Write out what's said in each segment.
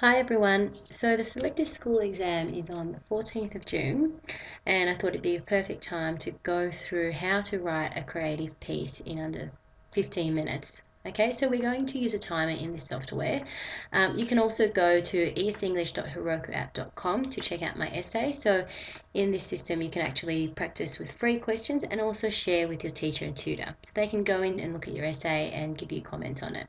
Hi everyone. So the Selective School exam is on the 14th of June, and I thought it'd be a perfect time to go through how to write a creative piece in under 15 minutes. Okay, so we're going to use a timer in this software. You can also go to esenglish.herokuapp.com to check out my essay. So in this system you can actually practice with free questions and also share with your teacher and tutor. So they can go in and look at your essay and give you comments on it.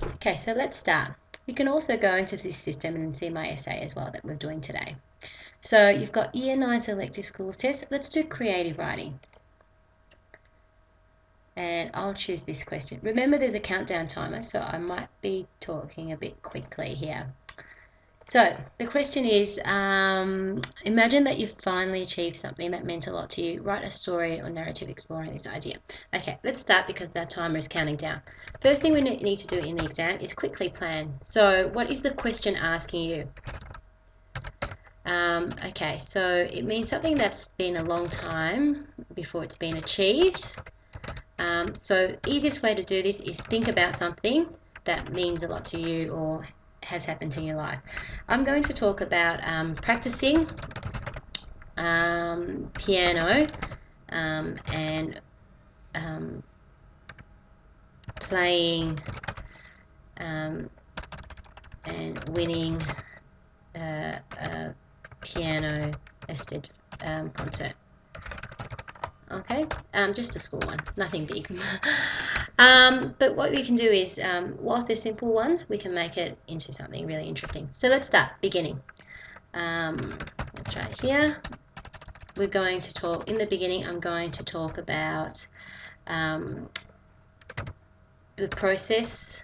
Okay, so let's start. You can also go into this system and see my essay as well that we're doing today. So you've got Year 9 Selective Schools test. Let's do creative writing. And I'll choose this question. Remember there's a countdown timer, so I might be talking a bit quickly here. So the question is, imagine that you've finally achieved something that meant a lot to you. Write a story or narrative exploring this idea. Okay, let's start because that timer is counting down. First thing we need to do in the exam is quickly plan. So what is the question asking you? Okay, so it means something that's been a long time before it's been achieved. So the easiest way to do this is think about something that means a lot to you or has happened in your life. I'm going to talk about practicing piano and playing and winning a piano assisted concert. Okay, just a school one, nothing big. But what we can do is, whilst they're simple ones, we can make it into something really interesting. So let's start, beginning. Let's try it here. We're going to talk, in the beginning, I'm going to talk about the process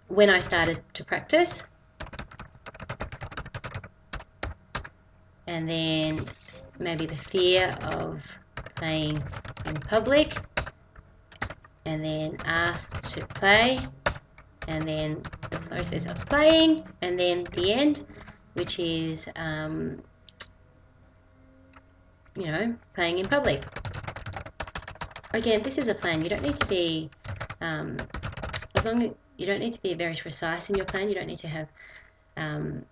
when I started to practice. And then maybe the fear of playing in public, and then asked to play, and then the process of playing, and then the end, which is playing in public. Again, this is a plan. You don't need to be you don't need to be very precise in your plan. You don't need to have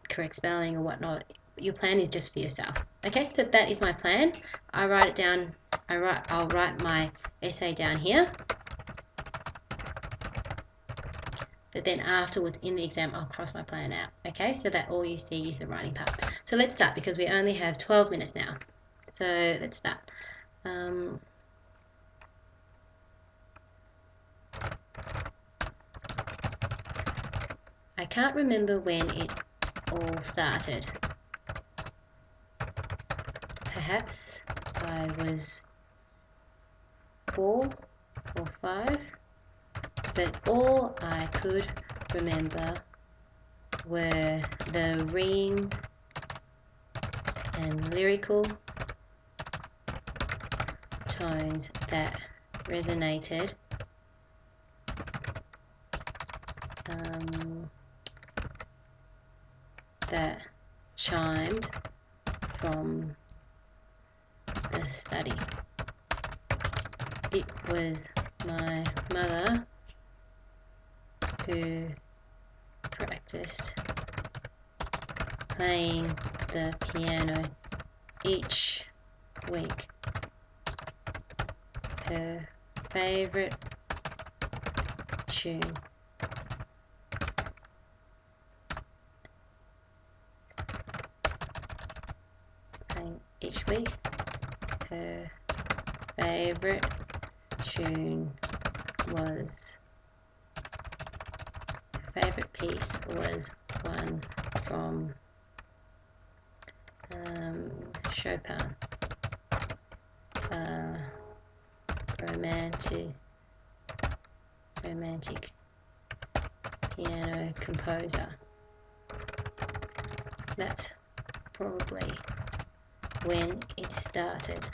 correct spelling or whatnot. Your plan is just for yourself. Okay, so that is my plan. I write it down. I'll write my essay down here. But then afterwards in the exam, I'll cross my plan out. Okay, so that all you see is the writing part. So let's start because we only have 12 minutes now. So let's start. I can't remember when it all started. Perhaps I was 4 or 5, but all I could remember were the ringing and lyrical tones that resonated that chimed from the study. It was my mother who practiced playing the piano each week. Her favorite tune each week. Her favorite tune was, her favorite piece was one from Chopin, romantic piano composer. That's probably when it started.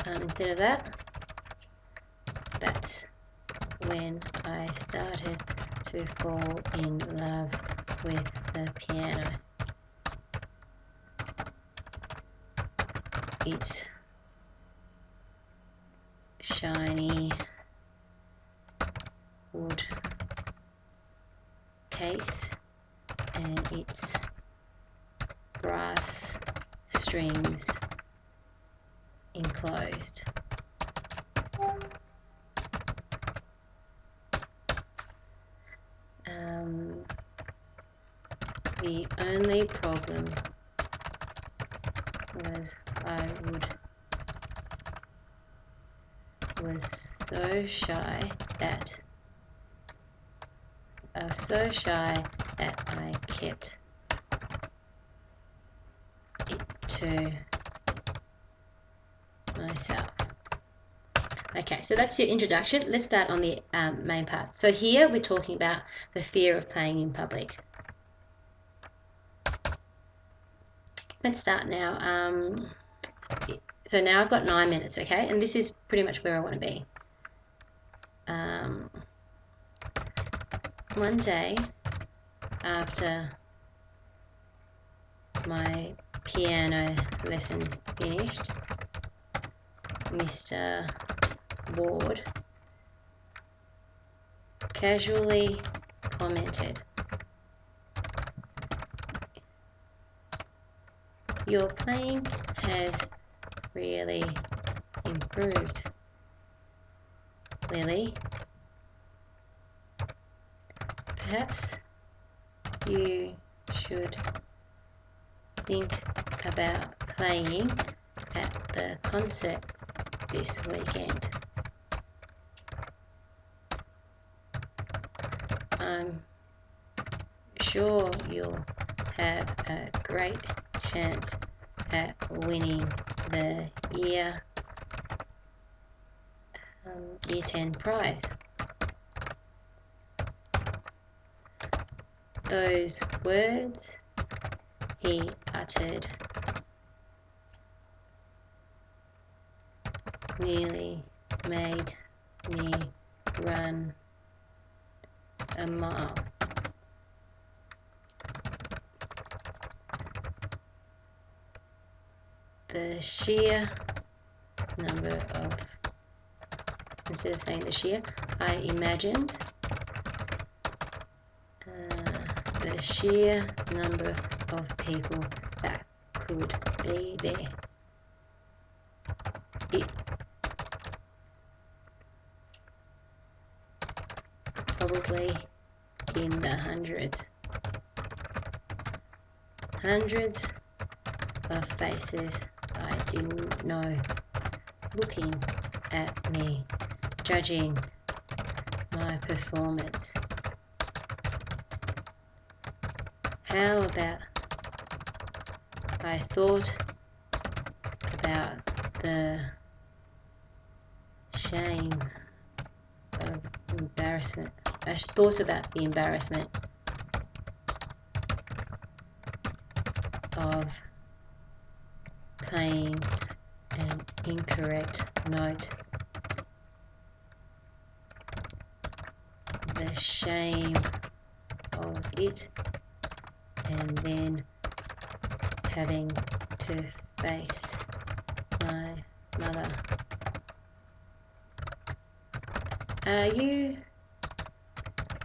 Instead of that, that's when I started to fall in love with the piano. Its shiny wood case and its brass strings enclosed. The only problem was I was so shy that I kept it to myself. Okay, so that's your introduction. Let's start on the main part. So here we're talking about the fear of playing in public. Let's start now. So now I've got 9 minutes, okay? And this is pretty much where I want to be. One day after my piano lesson finished, Mr. Ward casually commented, "Your playing has really improved, Lily. Perhaps you should think about playing at the concert this weekend. I'm sure you'll have a great chance at winning the year 10 prize." Those words he uttered nearly made me run a mile. The sheer number of, instead of saying the sheer, I imagined the sheer number of people that could be there. It probably in the hundreds. Hundreds of faces I didn't know looking at me, judging my performance. How about I thought about the shame of embarrassment. I thought about the embarrassment of playing an incorrect note. The shame of it, and then having to face my mother. Are you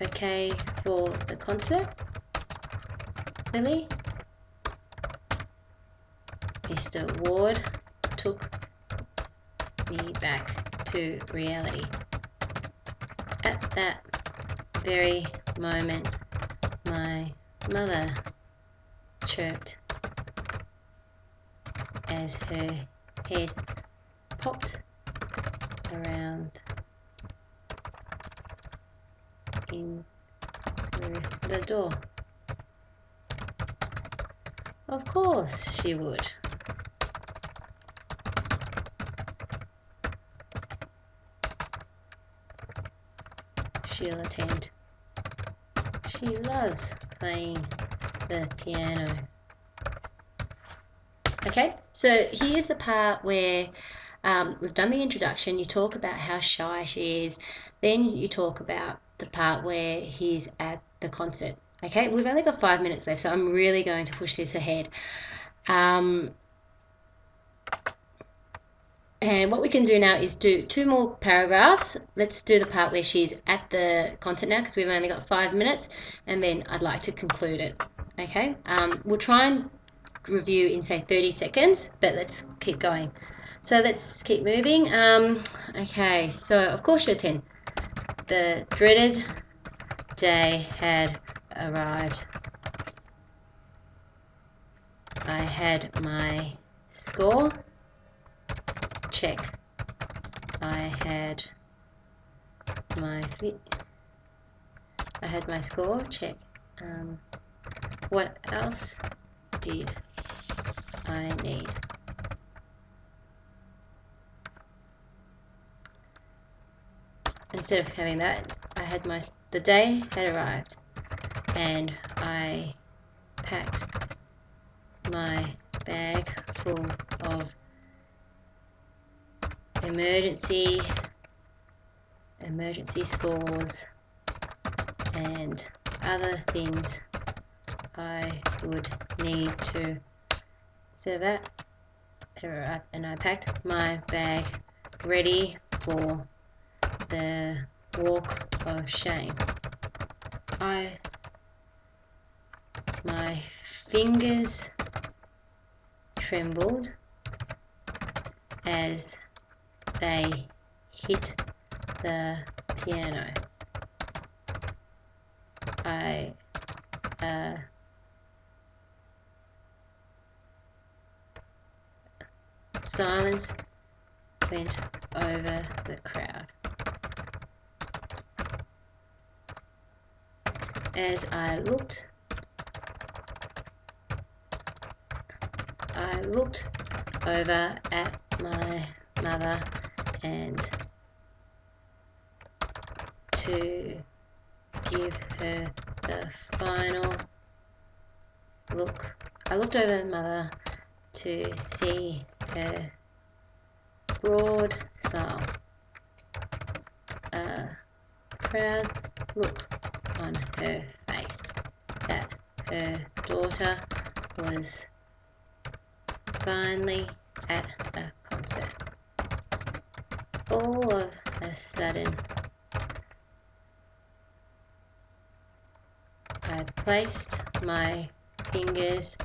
okay for the concert, Lily? Mr. Ward took me back to reality. At that very moment, my mother chirped as her head popped around in through the door. Of course she would. She'll attend. She loves playing the piano. Okay, so here's the part where we've done the introduction. You talk about how shy she is. Then you talk about the part where he's at the concert. Okay, we've only got 5 minutes left, so I'm really going to push this ahead. And what we can do now is do 2 more paragraphs. Let's do the part where she's at the content now, because we've only got 5 minutes, and then I'd like to conclude it. Okay, we'll try and review in say 30 seconds, but let's keep going. So let's keep moving. Okay, so of course you're 10. The dreaded day had arrived. I had my score. Check. I had my score. Check. What else did I need? Instead of having that, I had the day had arrived, and I packed my bag full of emergency scores and other things I would need to. Instead of that, and I packed my bag ready for the walk of shame. My fingers trembled as they hit the piano. Silence went over the crowd. As I looked over at my mother and to give her the final look. I looked over at mother to see her broad smile, a proud look on her face that her daughter was finally at a concert. All of a sudden, I placed my fingers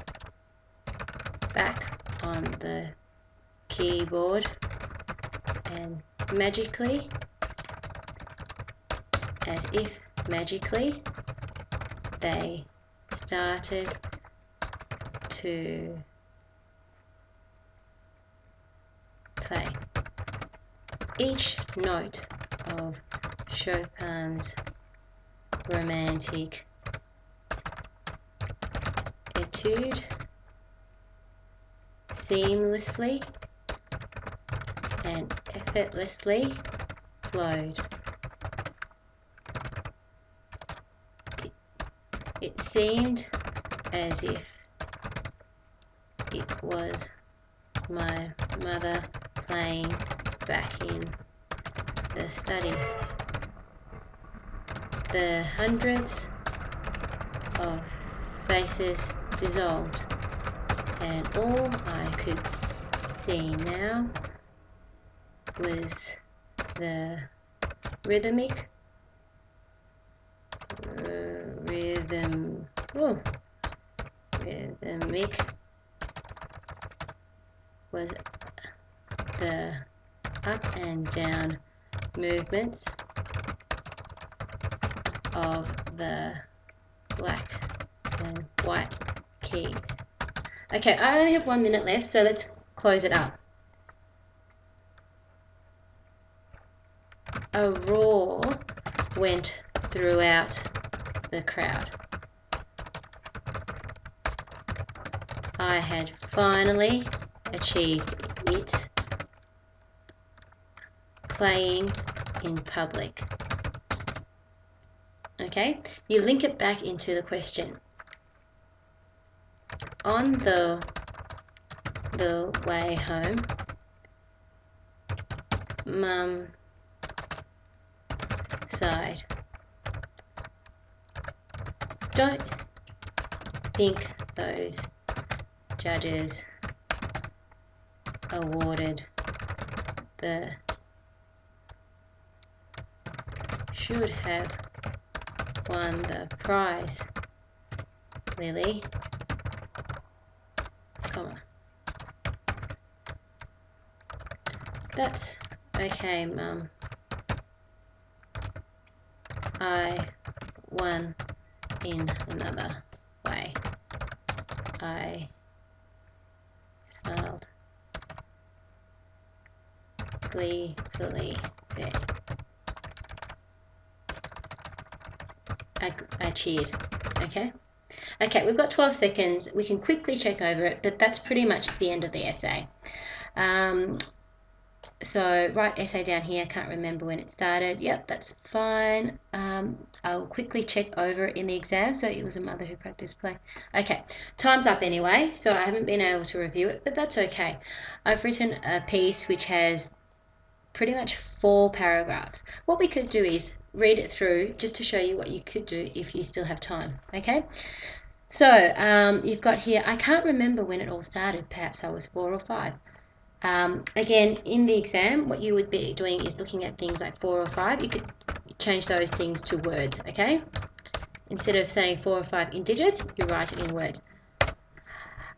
back on the keyboard, and magically, as if magically, they started to play. Each note of Chopin's romantic etude seamlessly and effortlessly flowed. It seemed as if it was my mother playing back in the study. The hundreds of faces dissolved, and all I could see now was the rhythmic was the up and down movements of the black and white keys. Okay, I only have 1 minute left, so let's close it up. A roar went throughout the crowd. I had finally achieved it, playing in public. Okay, you link it back into the question. On the way home, Mum sighed. Don't think those judges awarded should have won the prize, Lily, comma. That's okay, Mum. I won in another way. I smiled gleefully there. I cheered. Okay? Okay, we've got 12 seconds. We can quickly check over it, but that's pretty much the end of the essay. So write essay down here. I can't remember when it started. Yep, that's fine. I'll quickly check over it in the exam. So it was a mother who practiced play. Okay, time's up anyway, so I haven't been able to review it, but that's okay. I've written a piece which has pretty much 4 paragraphs. What we could do is read it through just to show you what you could do if you still have time. Okay, so you've got here, I can't remember when it all started. Perhaps I was 4 or 5. Again, in the exam, what you would be doing is looking at things like 4 or 5. You could change those things to words, okay? Instead of saying 4 or 5 in digits, you write it in words.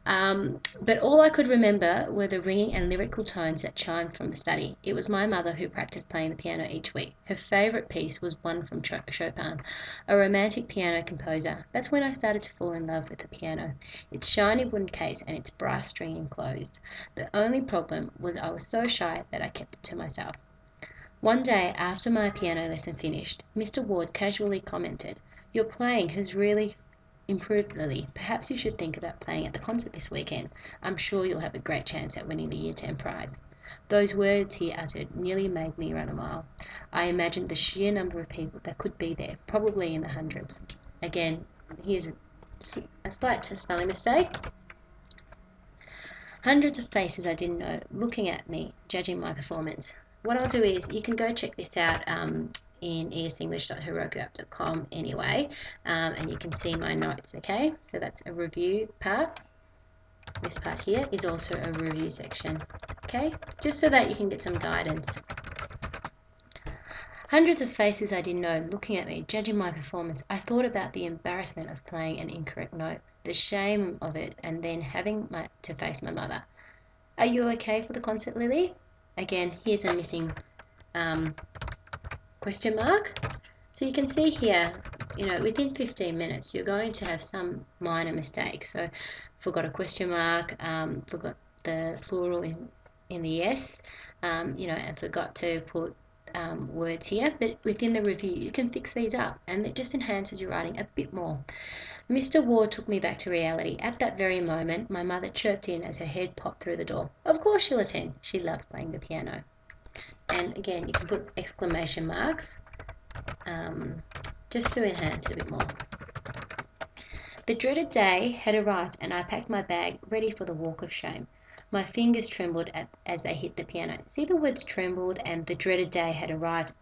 But all I could remember were the ringing and lyrical tones that chimed from the study. It was my mother who practiced playing the piano each week. Her favourite piece was one from Chopin, a romantic piano composer. That's when I started to fall in love with the piano. Its shiny wooden case and its brass string enclosed. The only problem was I was so shy that I kept it to myself. One day, after my piano lesson finished, Mr. Ward casually commented, "Your playing has really improved, Lily. Perhaps you should think about playing at the concert this weekend. I'm sure you'll have a great chance at winning the Year 10 prize." Those words he uttered nearly made me run a mile. I imagined the sheer number of people that could be there, probably in the hundreds. Again, here's a slight spelling mistake. Hundreds of faces I didn't know looking at me, judging my performance. What I'll do is, you can go check this out in esenglish.herokuapp.com anyway, and you can see my notes, okay? So that's a review part. This part here is also a review section, okay? Just so that you can get some guidance. Hundreds of faces I didn't know looking at me, judging my performance. I thought about the embarrassment of playing an incorrect note, the shame of it, and then having to face my mother. Are you okay for the concert, Lily? Again, here's a missing question mark. So you can see here, within 15 minutes, you're going to have some minor mistake. So forgot a question mark, forgot the plural in the yes, and forgot to put words here. But within the review, you can fix these up, and it just enhances your writing a bit more. Mr. Ward took me back to reality. At that very moment, my mother chirped in as her head popped through the door. Of course she'll attend. She loved playing the piano. And again, you can put exclamation marks just to enhance it a bit more. The dreaded day had arrived, and I packed my bag, ready for the walk of shame. My fingers trembled as they hit the piano. See the words trembled and the dreaded day had arrived,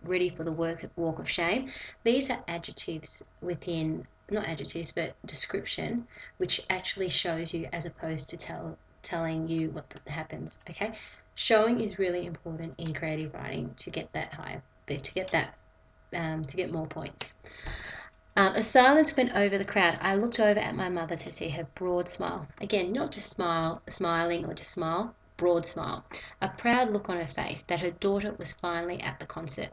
ready for the walk of shame? These are adjectives within, not adjectives, but description, which actually shows you as opposed to telling you what happens, okay? Showing is really important in creative writing to get that higher, to get more points. A silence went over the crowd. I looked over at my mother to see her broad smile. Again, not just smiling or just smile, broad smile. A proud look on her face that her daughter was finally at a concert.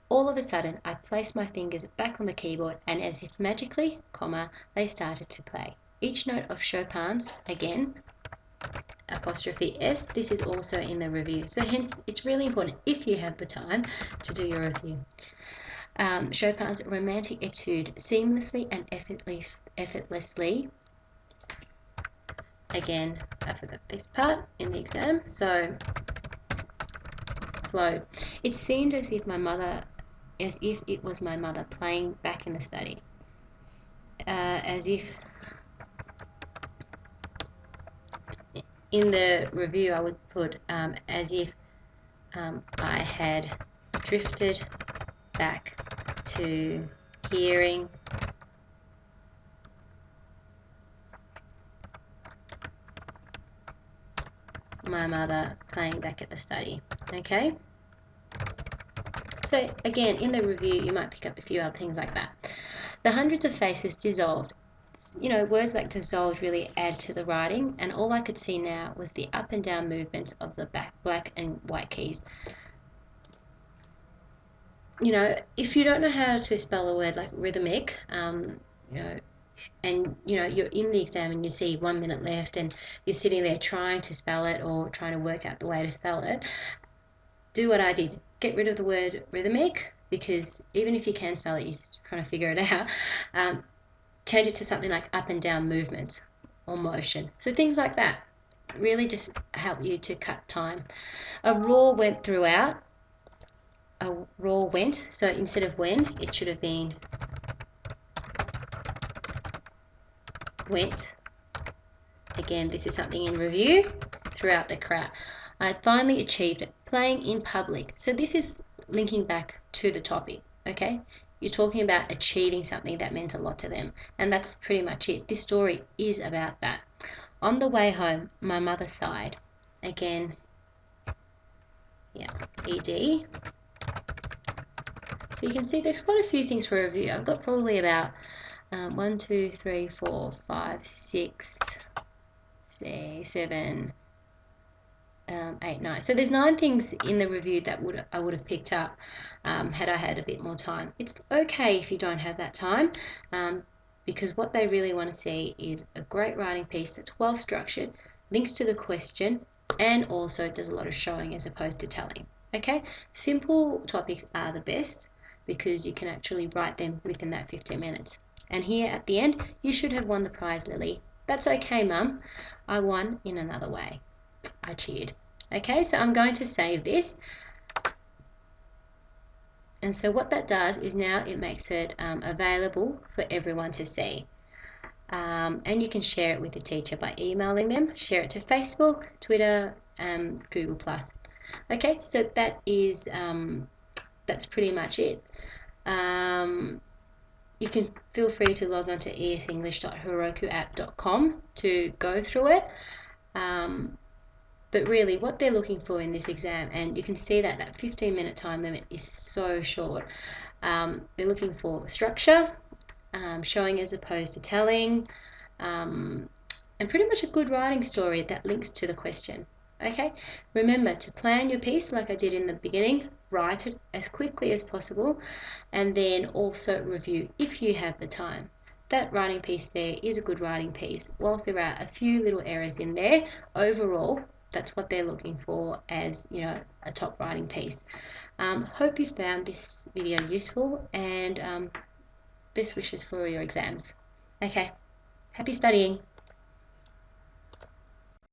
All of a sudden, I placed my fingers back on the keyboard, and as if magically, they started to play. Each note of Chopin's, again, apostrophe S, this is also in the review. So hence, it's really important, if you have the time, to do your review. Chopin's romantic etude, seamlessly and effortlessly. Again, I forgot this part in the exam. So, flow. It seemed as if it was my mother playing back in the study. As if in the review I would put as if I had drifted back to hearing my mother playing back at the study. Okay? So again, in the review, you might pick up a few other things like that. The hundreds of faces dissolved. You know, words like dissolved really add to the writing, and all I could see now was the up and down movements of the black and white keys. You know, if you don't know how to spell a word like rhythmic, you know, and you know you're in the exam and you see 1 minute left and you're sitting there trying to spell it or trying to work out the way to spell it, do what I did. Get rid of the word rhythmic, because even if you can spell it, you're trying to figure it out. Change it to something like up and down movements or motion. So things like that really just help you to cut time. A raw went throughout. A raw went, so instead of went, it should have been went. Again, this is something in review throughout the crowd. I finally achieved it, playing in public. So this is linking back to the topic, okay? You're talking about achieving something that meant a lot to them, and that's pretty much it. This story is about that. On the way home, my mother sighed. Again, yeah, ED. So you can see there's quite a few things for review. I've got probably about 1, 2, 3, 4, 5, 6, 7, 8, 9. So there's 9 things in the review that I would have picked up had I had a bit more time. It's okay if you don't have that time, because what they really want to see is a great writing piece that's well structured, links to the question, and also does a lot of showing as opposed to telling. Okay, simple topics are the best because you can actually write them within that 15 minutes. And here at the end, you should have won the prize, Lily. That's okay, Mum. I won in another way. I cheered. Okay, so I'm going to save this. And so what that does is now it makes it available for everyone to see. And you can share it with the teacher by emailing them. Share it to Facebook, Twitter, Google+. Okay, so that is that's pretty much it. You can feel free to log on to esenglish.herokuapp.com to go through it. But really what they're looking for in this exam, and you can see that 15-minute time limit is so short. They're looking for structure, showing as opposed to telling, and pretty much a good writing story that links to the question. Okay, remember to plan your piece like I did in the beginning, write it as quickly as possible, and then also review if you have the time. That writing piece there is a good writing piece. Whilst there are a few little errors in there, overall, that's what they're looking for as, you know, a top writing piece. Hope you found this video useful, and best wishes for your exams. Okay, happy studying.